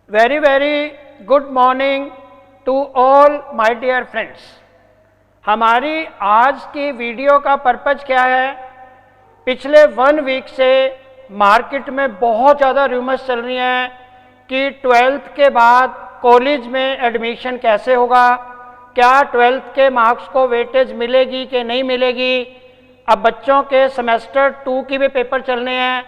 very good morning to all my dear friends। हमारी आज की वीडियो का पर्पज क्या है? पिछले 1 वीक से मार्केट में बहुत ज़्यादा रूमर्स चल रही हैं कि 12th के बाद कॉलेज में एडमिशन कैसे होगा, क्या 12th के मार्क्स को वेटेज मिलेगी कि नहीं मिलेगी। अब बच्चों के सेमेस्टर 2 की भी पेपर चलने हैं,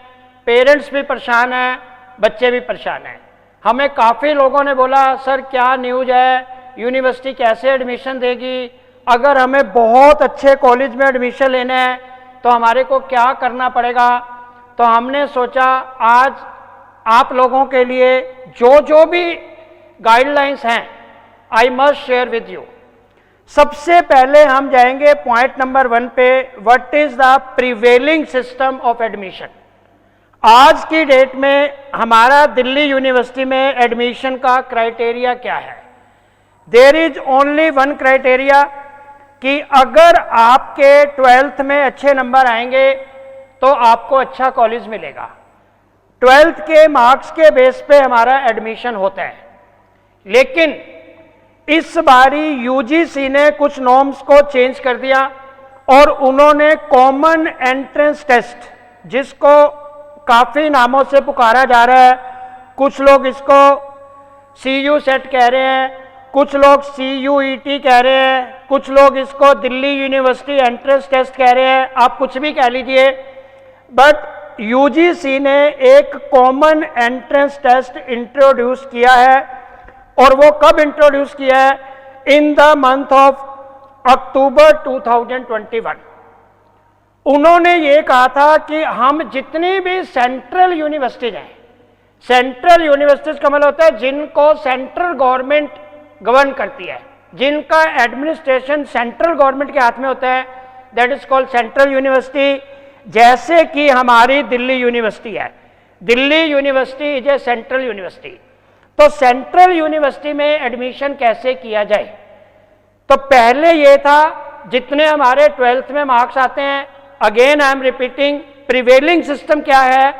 पेरेंट्स भी परेशान हैं, बच्चे भी परेशान हैं। हमें काफ़ी लोगों ने बोला सर क्या न्यूज़ है, यूनिवर्सिटी कैसे एडमिशन देगी, अगर हमें बहुत अच्छे कॉलेज में एडमिशन लेना है तो हमारे को क्या करना पड़ेगा। तो हमने सोचा आज आप लोगों के लिए जो भी गाइडलाइंस हैं I must share with you. सबसे पहले हम जाएंगे पॉइंट नंबर 1 पे, what is the prevailing system of admission. आज की डेट में हमारा दिल्ली यूनिवर्सिटी में एडमिशन का क्राइटेरिया क्या है? देयर इज ओनली 1 क्राइटेरिया कि अगर आपके 12th में अच्छे नंबर आएंगे तो आपको अच्छा कॉलेज मिलेगा। 12th के मार्क्स के बेस पे हमारा एडमिशन होता है, लेकिन इस बारी यूजीसी ने कुछ नॉर्म्स को चेंज कर दिया और उन्होंने कॉमन एंट्रेंस टेस्ट, जिसको काफ़ी नामों से पुकारा जा रहा है, कुछ लोग इसको CU सेट कह रहे हैं, कुछ लोग CUET कह रहे हैं, कुछ लोग इसको दिल्ली यूनिवर्सिटी एंट्रेंस टेस्ट कह रहे हैं, आप कुछ भी कह लीजिए, बट यूजीसी ने एक कॉमन एंट्रेंस टेस्ट इंट्रोड्यूस किया है। और वो कब इंट्रोड्यूस किया है? In the month of October 2021। उन्होंने ये कहा था कि हम जितनी भी सेंट्रल यूनिवर्सिटीज हैं, सेंट्रल यूनिवर्सिटीज का मतलब होता है जिनको सेंट्रल गवर्नमेंट गवर्न करती है, जिनका एडमिनिस्ट्रेशन सेंट्रल गवर्नमेंट के हाथ में होता है, that is called central university. जैसे कि हमारी दिल्ली यूनिवर्सिटी है, Delhi university is a central university. तो सेंट्रल यूनिवर्सिटी में एडमिशन कैसे किया जाए? तो पहले ये था जितने हमारे 12th में मार्क्स आते हैं, again I am repeating, prevailing system क्या है?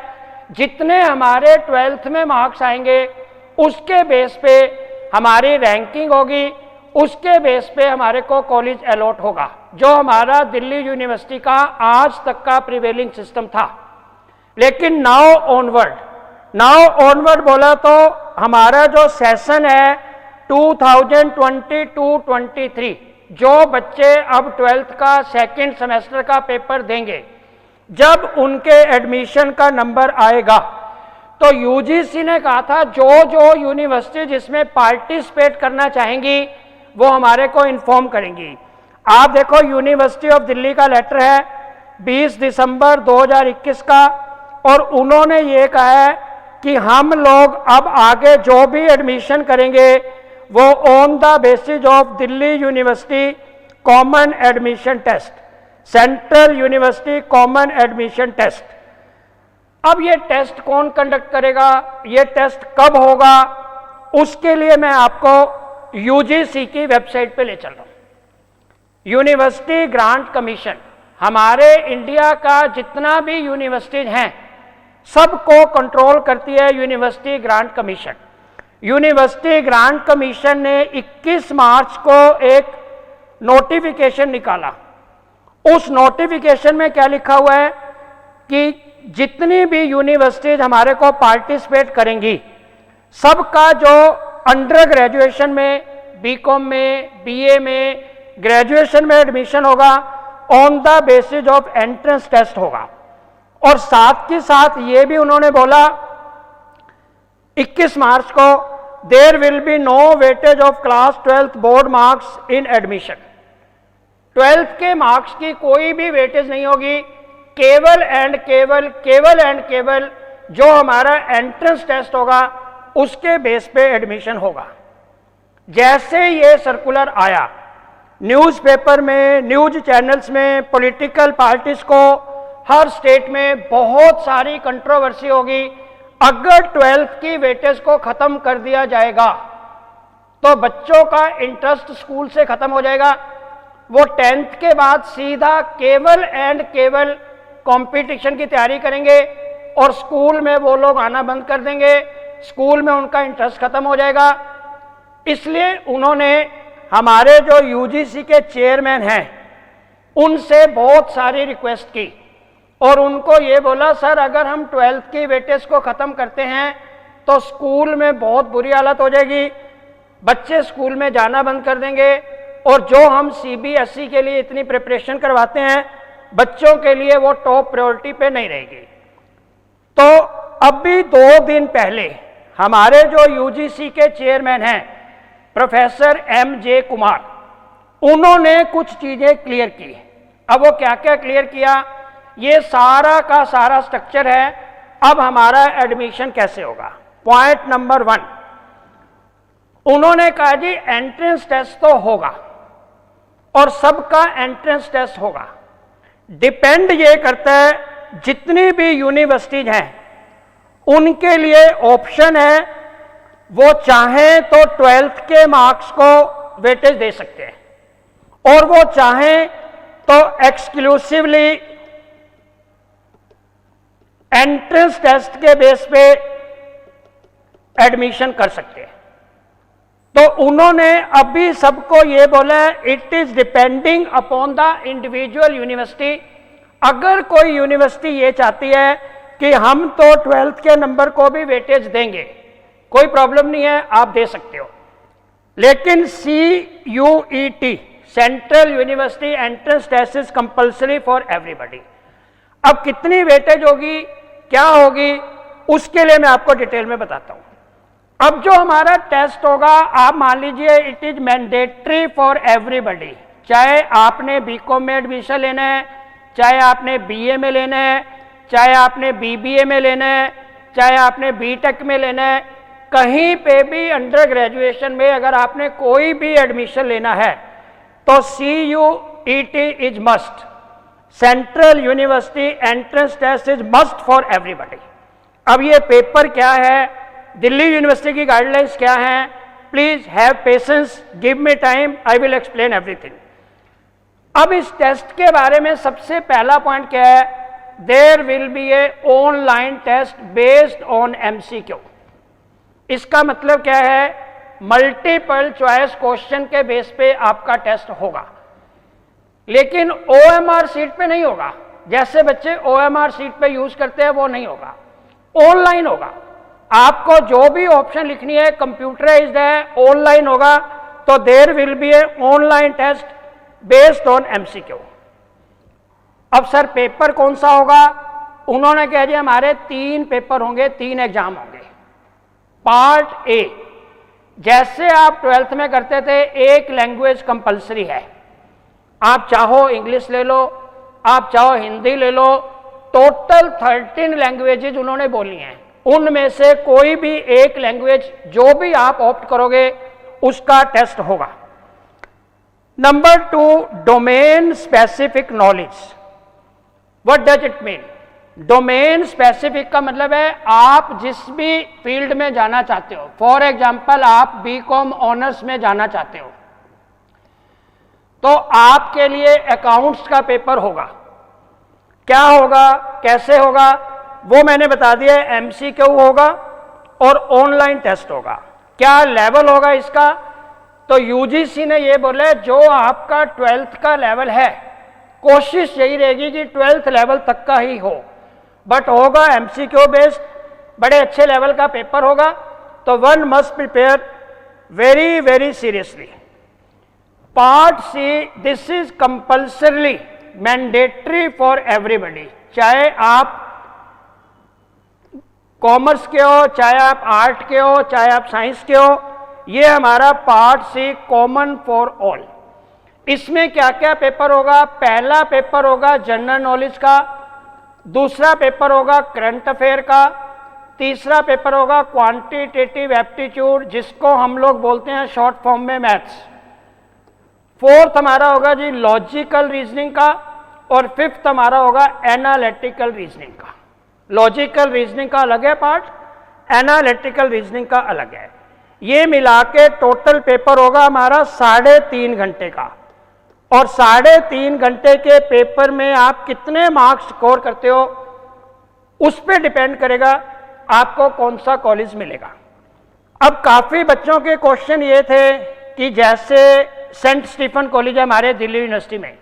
जितने हमारे 12th में मार्क्स आएंगे उसके बेस पे हमारी रैंकिंग होगी, उसके बेस पे हमारे को कॉलेज अलॉट होगा, जो हमारा दिल्ली यूनिवर्सिटी का आज तक का प्रिवेलिंग सिस्टम था। लेकिन नाउ ऑनवर्ड बोला तो हमारा जो सेशन है 2022-23, जो बच्चे अब 12th का 2nd सेमेस्टर का पेपर देंगे, जब उनके एडमिशन का नंबर आएगा तो यूजीसी ने कहा था जो यूनिवर्सिटी जिसमें पार्टिसिपेट करना चाहेंगी वो हमारे को इन्फॉर्म करेंगी। आप देखो यूनिवर्सिटी ऑफ दिल्ली का लेटर है 20 दिसंबर 2021 का, और उन्होंने ये कहा है कि हम लोग अब आगे जो भी एडमिशन करेंगे वो on the basis of Delhi university common admission test, central university common admission test. अब ये टेस्ट कौन कंडक्ट करेगा, ये टेस्ट कब होगा, उसके लिए मैं आपको यूजीसी की वेबसाइट पे ले चल रहा हूँ। यूनिवर्सिटी ग्रांट कमीशन, हमारे इंडिया का जितना भी यूनिवर्सिटीज हैं सबको कंट्रोल करती है university grant commission. University grant commission ने 21 मार्च को एक नोटिफिकेशन निकाला। उस नोटिफिकेशन में क्या लिखा हुआ है कि जितनी भी यूनिवर्सिटीज हमारे को पार्टिसिपेट करेंगी, सबका जो अंडर ग्रेजुएशन में, बीकॉम में, बीए में, ग्रेजुएशन में एडमिशन होगा on the basis of entrance test होगा। और साथ के साथ ये भी उन्होंने बोला 21 मार्च को, there will be no weightage of class 12th board marks in admission. 12th के मार्क्स की कोई भी वेटेज नहीं होगी, केवल एंड केवल जो हमारा एंट्रेंस टेस्ट होगा उसके बेस पे एडमिशन होगा। जैसे ये सर्कुलर आया, न्यूज़पेपर में, न्यूज चैनल्स में, पॉलिटिकल पार्टीज को हर स्टेट में बहुत सारी कंट्रोवर्सी होगी। अगर 12th की वेटेज को खत्म कर दिया जाएगा तो बच्चों का इंटरेस्ट स्कूल से खत्म हो जाएगा, वो 10th के बाद सीधा केवल कंपटीशन की तैयारी करेंगे और स्कूल में वो लोग आना बंद कर देंगे स्कूल में उनका इंटरेस्ट खत्म हो जाएगा। इसलिए उन्होंने हमारे जो यूजीसी के चेयरमैन हैं उनसे बहुत सारी रिक्वेस्ट की और उनको ये बोला, सर अगर हम 12th की वेटेज को ख़त्म करते हैं तो स्कूल में बहुत बुरी हालत हो जाएगी, बच्चे स्कूल में जाना बंद कर देंगे और जो हम सीबीएसई के लिए इतनी प्रिपरेशन करवाते हैं बच्चों के लिए वो टॉप प्रायोरिटी पे नहीं रहेगी। तो अभी 2 दिन पहले हमारे जो यूजीसी के चेयरमैन हैं प्रोफेसर एम.जे. कुमार, उन्होंने कुछ चीज़ें क्लियर की। अब वो क्या क्या क्लियर किया, ये सारा का सारा स्ट्रक्चर है। अब हमारा एडमिशन कैसे होगा। पॉइंट नंबर 1, उन्होंने कहा जी एंट्रेंस टेस्ट तो होगा और सबका एंट्रेंस टेस्ट होगा। डिपेंड ये करता है जितनी भी यूनिवर्सिटीज हैं उनके लिए ऑप्शन है, वो चाहें तो 12th के मार्क्स को वेटेज दे सकते हैं और वो चाहें तो एक्सक्लूसिवली एंट्रेंस टेस्ट के बेस पे एडमिशन कर सकते हैं। तो उन्होंने अभी सबको ये बोला है, it is depending upon the individual university. अगर कोई यूनिवर्सिटी ये चाहती है कि हम तो 12th के नंबर को भी वेटेज देंगे, कोई प्रॉब्लम नहीं है, आप दे सकते हो। लेकिन CUET central university entrance test is compulsory for everybody. अब कितनी वेटेज होगी, क्या होगी, उसके लिए मैं आपको डिटेल में बताता हूं। अब जो हमारा टेस्ट होगा, आप मान लीजिए it is mandatory for everybody, चाहे आपने बीकॉम में एडमिशन लेना है, चाहे आपने बीए में लेना है, चाहे आपने बीबीए में लेना है, चाहे आपने बीटेक में लेना है, कहीं पे भी अंडर ग्रेजुएशन में अगर आपने कोई भी एडमिशन लेना है तो CUET is must, central university entrance test is must for everybody. अब ये पेपर क्या है, दिल्ली यूनिवर्सिटी की गाइडलाइंस क्या हैं, please have patience, give me time, I will explain everything. अब इस टेस्ट के बारे में सबसे पहला पॉइंट क्या है, there will be a online test based on MCQ। इसका मतलब क्या है, मल्टीपल चॉइस क्वेश्चन के बेस पे आपका टेस्ट होगा, लेकिन OMR सीट पे नहीं होगा। जैसे बच्चे OMR सीट पे यूज करते हैं वो नहीं होगा, ऑनलाइन होगा। आपको जो भी ऑप्शन लिखनी है कंप्यूटराइज्ड है, ऑनलाइन होगा। तो there will be a online test based on MCQ। अब सर पेपर कौन सा होगा, उन्होंने कहा जी हमारे 3 पेपर होंगे, 3 एग्जाम होंगे। पार्ट ए, जैसे आप 12th में करते थे, एक लैंग्वेज कंपलसरी है, आप चाहो इंग्लिश ले लो, आप चाहो हिंदी ले लो। टोटल 13 लैंग्वेजेज उन्होंने बोली हैं, उनमें से कोई भी एक लैंग्वेज जो भी आप ऑप्ट करोगे उसका टेस्ट होगा। Number 2, domain specific knowledge. What does it mean? Domain specific का मतलब है आप जिस भी फील्ड में जाना चाहते हो, फॉर एग्जाम्पल आप बीकॉम ऑनर्स में जाना चाहते हो तो आपके लिए अकाउंट्स का पेपर होगा। क्या होगा, कैसे होगा, वो मैंने बता दिया। MCQ होगा और ऑनलाइन टेस्ट होगा। क्या लेवल होगा इसका, तो यूजीसी ने ये बोला जो आपका 12th का लेवल है, कोशिश यही रहेगी कि 12th लेवल तक का ही हो, बट होगा MCQ बेस्ड, बड़े अच्छे लेवल का पेपर होगा। तो one must prepare very very seriously. Part C, this is compulsorily mandatory for everybody, चाहे आप कॉमर्स के हो, चाहे आप आर्ट के हो, चाहे आप साइंस के हो। ये हमारा part C common for all. इसमें क्या क्या पेपर होगा, पहला पेपर होगा जनरल नॉलेज का, दूसरा पेपर होगा करंट अफेयर का, तीसरा पेपर होगा क्वांटिटेटिव एप्टीट्यूड जिसको हम लोग बोलते हैं शॉर्ट फॉर्म में मैथ्स, फोर्थ हमारा होगा जी लॉजिकल रीजनिंग का, और फिफ्थ हमारा होगा एनालिटिकल रीजनिंग का। लॉजिकल रीजनिंग का अलग है पार्ट, एनालिटिकल रीजनिंग का अलग है। ये मिला के टोटल पेपर होगा हमारा 3.5 घंटे का, और 3.5 घंटे के पेपर में आप कितने मार्क्स स्कोर करते हो उस पर डिपेंड करेगा आपको कौन सा कॉलेज मिलेगा। अब काफ़ी बच्चों के क्वेश्चन ये थे कि जैसे सेंट स्टीफन कॉलेज है हमारे दिल्ली यूनिवर्सिटी में,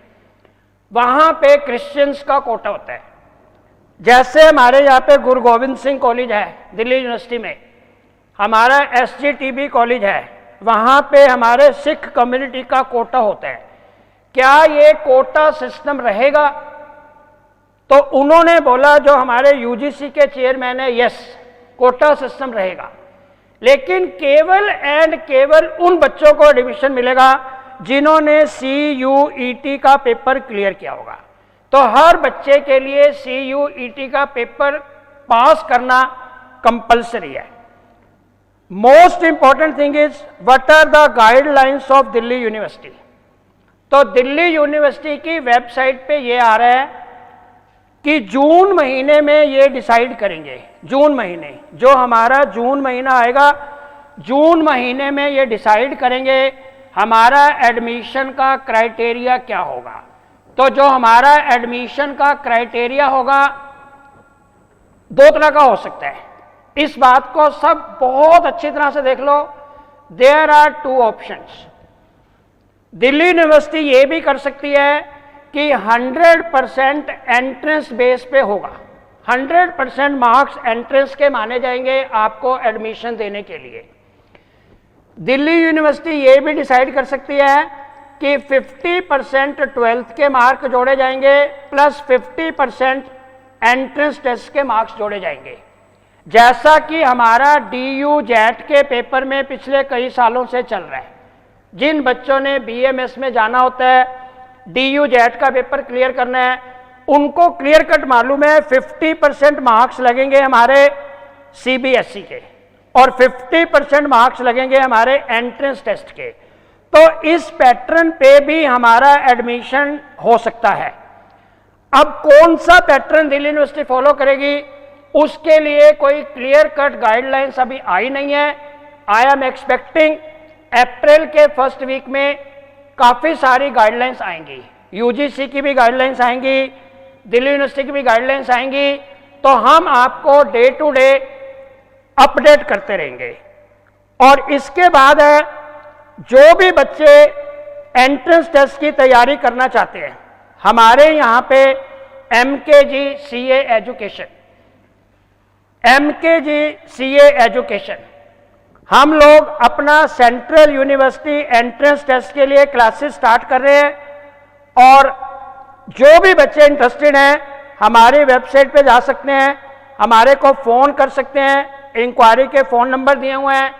वहाँ पे क्रिश्चियंस का कोटा होता है। जैसे हमारे यहाँ पे गुरु गोविंद सिंह कॉलेज है दिल्ली यूनिवर्सिटी में, हमारा SGTB कॉलेज है, वहाँ पे हमारे सिख कम्युनिटी का कोटा होता है। क्या ये कोटा सिस्टम रहेगा? तो उन्होंने बोला, जो हमारे UGC के चेयरमैन है, यस कोटा सिस्टम रहेगा, लेकिन केवल एंड केवल उन बच्चों को एडमिशन मिलेगा जिन्होंने CUET का पेपर क्लियर किया होगा। तो हर बच्चे के लिए CUET का पेपर पास करना कंपलसरी है। Most important thing is what are the guidelines of Delhi university. तो दिल्ली यूनिवर्सिटी की वेबसाइट पे ये आ रहा है कि जून महीने में ये डिसाइड करेंगे, जून महीने जो हमारा जून महीना आएगा, जून महीने में ये डिसाइड करेंगे हमारा एडमिशन का क्राइटेरिया क्या होगा। तो जो हमारा एडमिशन का क्राइटेरिया होगा दो तरह का हो सकता है। इस बात को सब बहुत अच्छी तरह से देख लो। There are two options. Delhi university ये भी कर सकती है कि 100% एंट्रेंस बेस पे होगा, 100% मार्क्स एंट्रेंस के माने जाएंगे आपको एडमिशन देने के लिए। दिल्ली यूनिवर्सिटी ये भी डिसाइड कर सकती है कि 50% 12th के मार्क जोड़े जाएंगे प्लस 50% एंट्रेंस टेस्ट के मार्क्स जोड़े जाएंगे, जैसा कि हमारा DU JET के पेपर में पिछले कई सालों से चल रहा है। जिन बच्चों ने BMS में जाना होता है, DU JET का पेपर क्लियर करना है, उनको क्लियर कट मालूम है 50% मार्क्स लगेंगे हमारे CBSE के और 50% मार्क्स लगेंगे हमारे एंट्रेंस टेस्ट के। तो इस पैटर्न पे भी हमारा एडमिशन हो सकता है। अब कौन सा पैटर्न दिल्ली यूनिवर्सिटी फॉलो करेगी, उसके लिए कोई क्लियर कट गाइडलाइंस अभी आई नहीं है। आई एम एक्सपेक्टिंग अप्रैल के फर्स्ट वीक में काफ़ी सारी गाइडलाइंस आएंगी, UGC की भी गाइडलाइंस आएंगी, दिल्ली यूनिवर्सिटी की भी गाइडलाइंस आएंगी। तो हम आपको डे टू डे अपडेट करते रहेंगे। और इसके बाद है, जो भी बच्चे एंट्रेंस टेस्ट की तैयारी करना चाहते हैं, हमारे यहाँ पे MKG CA एजुकेशन हम लोग अपना सेंट्रल यूनिवर्सिटी एंट्रेंस टेस्ट के लिए क्लासेस स्टार्ट कर रहे हैं। और जो भी बच्चे इंटरेस्टेड हैं हमारी वेबसाइट पे जा सकते हैं, हमारे को फ़ोन कर सकते हैं, इंक्वायरी के फ़ोन नंबर दिए हुए हैं।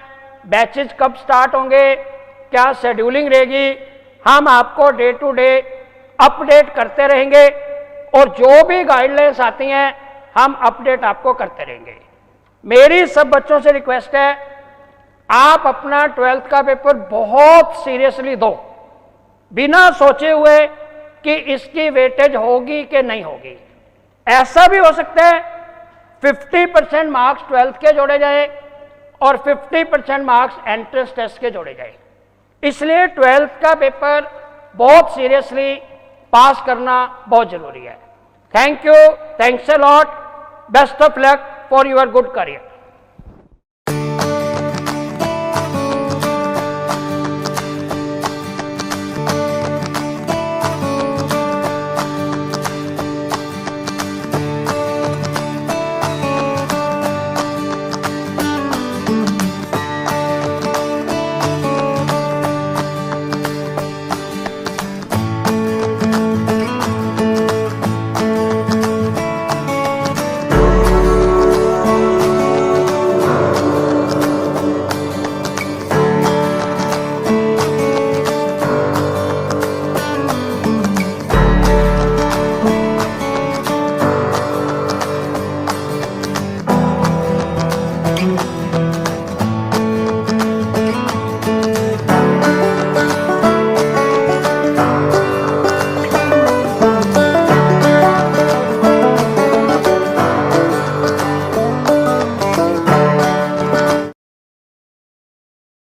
बैचेज कब स्टार्ट होंगे, क्या शेड्यूलिंग रहेगी, हम आपको डे टू डे अपडेट करते रहेंगे। और जो भी गाइडलाइंस आती हैं हम अपडेट आपको करते रहेंगे। मेरी सब बच्चों से रिक्वेस्ट है, आप अपना 12th का पेपर बहुत सीरियसली दो, बिना सोचे हुए कि इसकी वेटेज होगी कि नहीं होगी। ऐसा भी हो सकता है 50% मार्क्स 12th के जोड़े जाए और 50% मार्क्स एंट्रेंस टेस्ट के जोड़े जाए। इसलिए 12th का पेपर बहुत सीरियसली पास करना बहुत जरूरी है। Thank you, thanks a lot, best of luck for your good career.